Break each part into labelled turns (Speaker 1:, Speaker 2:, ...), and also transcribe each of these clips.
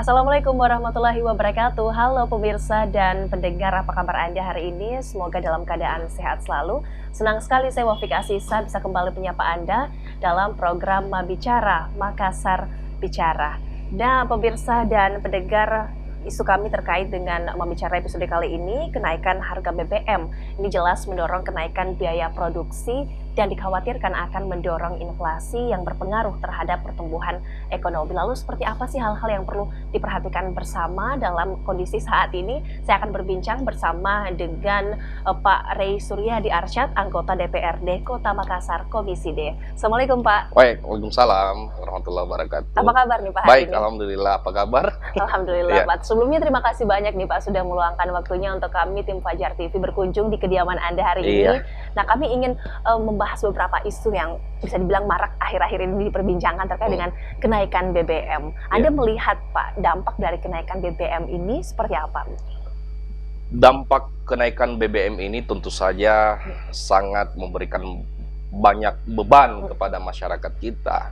Speaker 1: Assalamualaikum warahmatullahi wabarakatuh. Halo pemirsa dan pendengar, apa kabar Anda hari ini? Semoga dalam keadaan sehat selalu. Senang sekali saya Wafik Asisa bisa kembali menyapa Anda dalam program Bicara Makassar Bicara. Nah pemirsa dan pendengar, isu kami terkait dengan Membicara episode kali ini, kenaikan harga BBM. Ini jelas mendorong kenaikan biaya produksi dan dikhawatirkan akan mendorong inflasi yang berpengaruh terhadap pertumbuhan ekonomi. Lalu seperti apa sih hal-hal yang perlu diperhatikan bersama dalam kondisi saat ini? Saya akan berbincang bersama dengan Pak Rey Suryadi Arsyad, anggota DPRD Kota Makassar, Komisi D. Assalamualaikum Pak.
Speaker 2: Baik, waalaikumsalam warahmatullahi wabarakatuh.
Speaker 1: Apa kabar nih Pak?
Speaker 2: Baik, alhamdulillah. Apa kabar?
Speaker 1: Alhamdulillah Pak. Sebelumnya terima kasih banyak nih Pak sudah meluangkan waktunya untuk kami tim Fajar TV berkunjung di kediaman Anda hari ini. Nah kami ingin membahas beberapa isu yang bisa dibilang marak akhir-akhir ini diperbincangkan terkait dengan kenaikan BBM. Anda melihat Pak dampak dari kenaikan BBM ini seperti apa?
Speaker 2: Dampak kenaikan BBM ini tentu saja sangat memberikan banyak beban kepada masyarakat kita,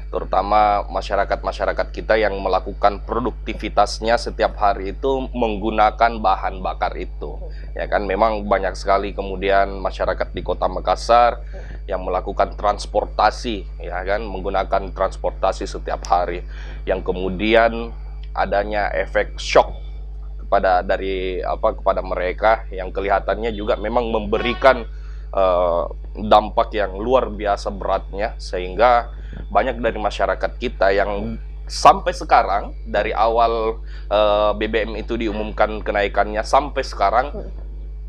Speaker 2: terutama masyarakat kita yang melakukan produktivitasnya setiap hari itu menggunakan bahan bakar itu, ya kan. Memang banyak sekali kemudian masyarakat di Kota Makassar yang melakukan transportasi, ya kan, menggunakan transportasi setiap hari, yang kemudian adanya efek shock kepada mereka yang kelihatannya juga memang memberikan dampak yang luar biasa beratnya, sehingga banyak dari masyarakat kita yang sampai sekarang dari awal BBM itu diumumkan kenaikannya sampai sekarang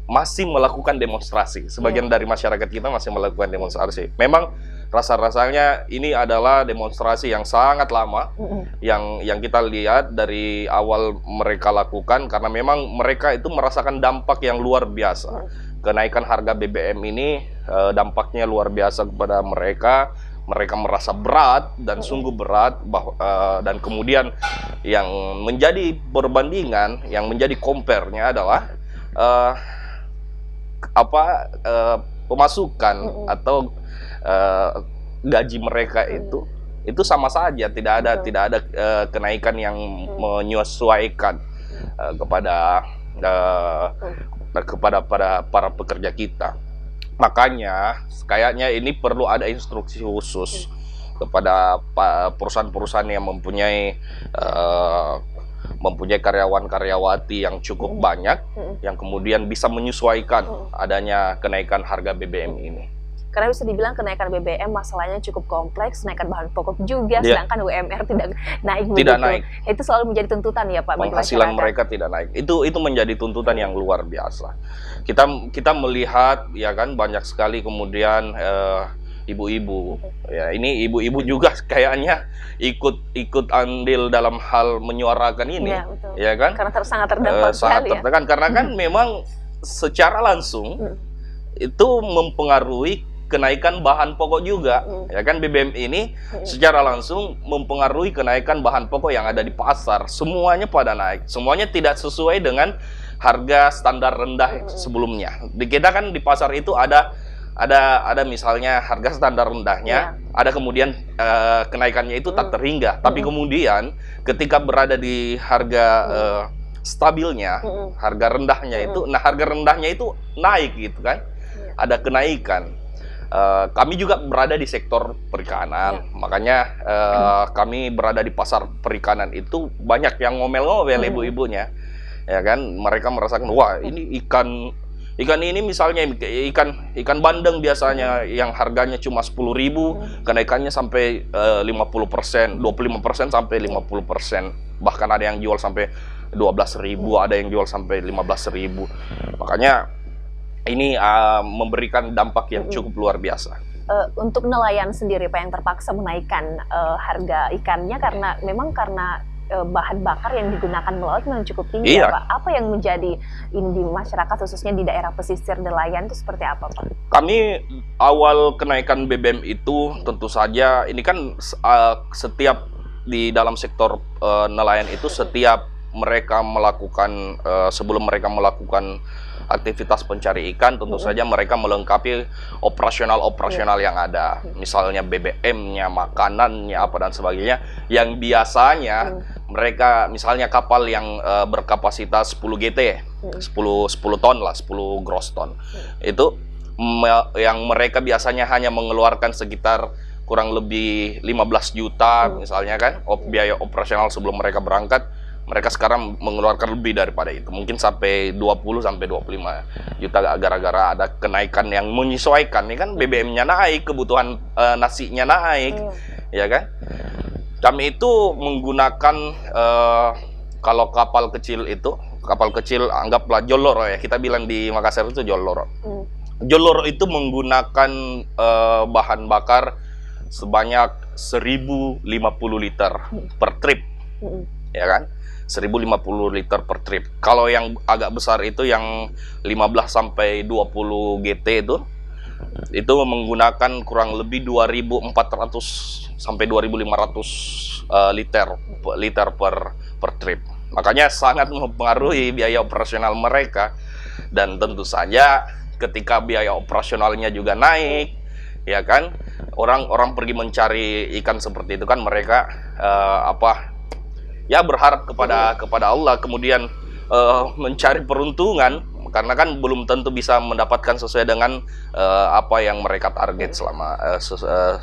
Speaker 2: masih melakukan demonstrasi. Sebagian dari masyarakat kita masih melakukan demonstrasi. Memang rasa-rasanya ini adalah demonstrasi yang sangat lama yang kita lihat dari awal mereka lakukan, karena memang mereka itu merasakan dampak yang luar biasa. Kenaikan harga BBM ini dampaknya luar biasa kepada mereka. Mereka merasa berat dan sungguh berat, dan kemudian yang menjadi perbandingan, yang menjadi compare-nya adalah pemasukan atau gaji mereka itu sama saja, tidak ada kenaikan yang menyesuaikan kepada para pekerja kita. Makanya kayaknya ini perlu ada instruksi khusus kepada perusahaan-perusahaan yang mempunyai karyawan-karyawati yang cukup banyak, yang kemudian bisa menyesuaikan adanya kenaikan harga BBM ini.
Speaker 1: Karena bisa dibilang kenaikan BBM masalahnya cukup kompleks, kenaikan bahan pokok juga, sedangkan UMR tidak naik.
Speaker 2: Tidak naik.
Speaker 1: Itu selalu menjadi tuntutan ya Pak.
Speaker 2: Penghasilan mereka tidak naik. Itu menjadi tuntutan yang luar biasa. Kita melihat, ya kan, banyak sekali kemudian ibu-ibu. Ya, ini ibu-ibu juga kayaknya ikut andil dalam hal menyuarakan ini, ya kan?
Speaker 1: Karena sangat terdampak
Speaker 2: sangat tertekan, karena kan memang secara langsung itu mempengaruhi kenaikan bahan pokok juga, ya kan. BBM ini secara langsung mempengaruhi kenaikan bahan pokok yang ada di pasar. Semuanya pada naik, semuanya tidak sesuai dengan harga standar rendah sebelumnya. Di kita kan di pasar itu ada misalnya harga standar rendahnya, ada kemudian kenaikannya itu tak terhingga. Tapi kemudian ketika berada di harga stabilnya, harga rendahnya itu, nah harga rendahnya itu naik gitu kan, ada kenaikan. Kami juga berada di sektor perikanan, makanya kami berada di pasar perikanan itu banyak yang ngomel-ngomel ibu-ibunya, ya kan. Mereka merasakan, wah ini ikan ini misalnya ikan bandeng biasanya yang harganya cuma 10.000, kenaikannya sampai 50%, 25% sampai 50%, bahkan ada yang jual sampai 12.000, ada yang jual sampai 15.000. Makanya ini memberikan dampak yang cukup luar biasa.
Speaker 1: Untuk nelayan sendiri Pak yang terpaksa menaikkan harga ikannya karena bahan bakar yang digunakan melaut memang cukup tinggi ya Pak. Apa yang menjadi ini di masyarakat khususnya di daerah pesisir nelayan itu seperti apa Pak?
Speaker 2: Kami awal kenaikan BBM itu tentu saja ini kan setiap di dalam sektor nelayan itu setiap mereka melakukan sebelum mereka melakukan aktivitas pencari ikan, tentu saja mereka melengkapi operasional yang ada. Misalnya BBM-nya, makanannya, apa dan sebagainya. Yang biasanya mereka, misalnya kapal yang berkapasitas 10 GT, 10 ton lah, 10 gross ton. Itu yang mereka biasanya hanya mengeluarkan sekitar kurang lebih 15 juta misalnya kan, biaya operasional sebelum mereka berangkat. Mereka sekarang mengeluarkan lebih daripada itu, mungkin sampai 20 sampai 25 juta gara-gara ada kenaikan yang menyesuaikan. Ini kan BBM-nya naik, kebutuhan nasinya naik, ya kan? Kami itu menggunakan kalau kapal kecil anggaplah Joloro ya, kita bilang di Makassar itu Joloro. Joloro itu menggunakan bahan bakar sebanyak 1050 liter per trip, ya kan? 1050 liter per trip. Kalau yang agak besar itu yang 15 sampai 20 GT itu menggunakan kurang lebih 2400 sampai 2500 liter per trip. Makanya sangat mempengaruhi biaya operasional mereka, dan tentu saja ketika biaya operasionalnya juga naik, ya kan, orang pergi mencari ikan seperti itu kan, mereka ya berharap kepada Allah, kemudian mencari peruntungan, karena kan belum tentu bisa mendapatkan sesuai dengan apa yang mereka target selama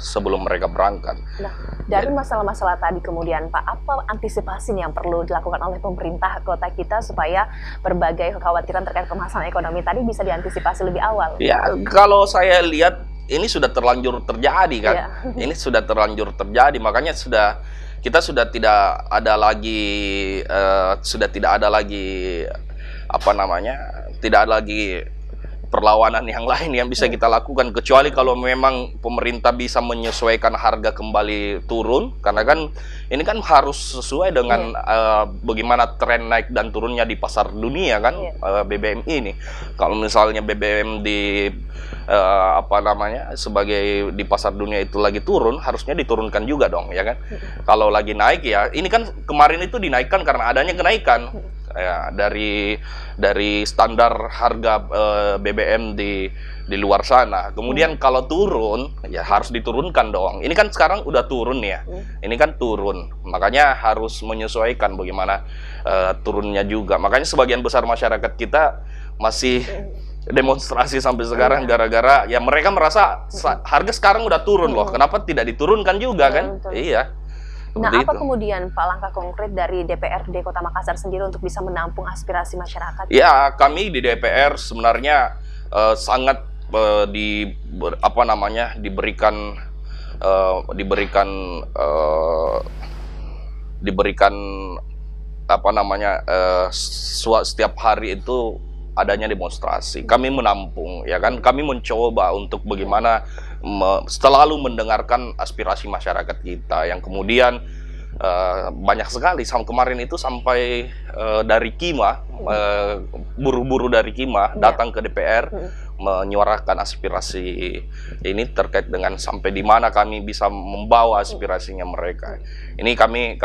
Speaker 2: sebelum mereka berangkat.
Speaker 1: Nah, dari masalah-masalah tadi kemudian Pak, apa antisipasi nih yang perlu dilakukan oleh pemerintah kota kita supaya berbagai kekhawatiran terkait permasalahan ekonomi tadi bisa diantisipasi lebih awal?
Speaker 2: Ya, kalau saya lihat ini sudah terlanjur terjadi kan. Ini sudah terlanjur terjadi, makanya kita sudah tidak ada lagi tidak ada lagi perlawanan yang lain yang bisa kita lakukan, kecuali kalau memang pemerintah bisa menyesuaikan harga kembali turun, karena kan ini kan harus sesuai dengan bagaimana tren naik dan turunnya di pasar dunia kan, BBM ini. Kalau misalnya BBM di sebagai di pasar dunia itu lagi turun, harusnya diturunkan juga dong, ya kan? Kalau lagi naik ya, ini kan kemarin itu dinaikkan karena adanya kenaikan ya, dari standar harga BBM di luar sana. Kemudian kalau turun ya harus diturunkan dong. Ini kan sekarang udah turun ya. Ini kan turun. Makanya harus menyesuaikan bagaimana turunnya juga. Makanya sebagian besar masyarakat kita masih demonstrasi sampai sekarang gara-gara ya mereka merasa harga sekarang udah turun loh. Kenapa tidak diturunkan juga kan? Iya.
Speaker 1: Nah, apa kemudian Pak langkah konkret dari DPRD Kota Makassar sendiri untuk bisa menampung aspirasi masyarakat? Ya,
Speaker 2: kami di DPR sebenarnya sangat diberikan setiap hari itu adanya demonstrasi. Kami menampung, ya kan? Kami mencoba untuk bagaimana selalu mendengarkan aspirasi masyarakat kita, yang kemudian banyak sekali. Kemarin itu sampai dari Kima, buru-buru dari Kima datang ke DPR menyuarakan aspirasi ini terkait dengan sampai di mana kami bisa membawa aspirasinya mereka. Ini kami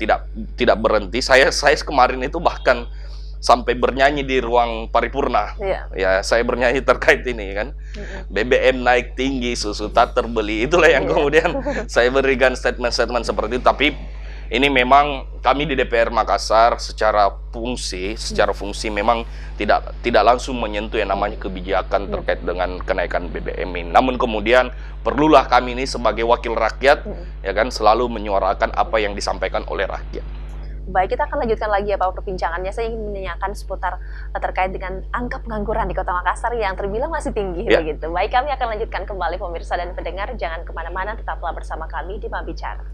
Speaker 2: tidak berhenti. Saya kemarin itu bahkan sampai bernyanyi di ruang paripurna. Ya, saya bernyanyi terkait ini kan. BBM naik tinggi, susu tak terbeli. Itulah yang kemudian saya berikan statement-statement seperti itu. Tapi ini memang kami di DPR Makassar secara fungsi memang tidak langsung menyentuh yang namanya kebijakan terkait dengan kenaikan BBM ini. Namun kemudian perlulah kami ini sebagai wakil rakyat ya kan selalu menyuarakan apa yang disampaikan oleh rakyat.
Speaker 1: Baik, kita akan lanjutkan lagi ya Pak perbincangannya. Saya ingin menanyakan seputar terkait dengan angka pengangguran di Kota Makassar yang terbilang masih tinggi begitu. Baik, kami akan lanjutkan kembali pemirsa dan pendengar. Jangan kemana-mana, tetaplah bersama kami di Mabicara.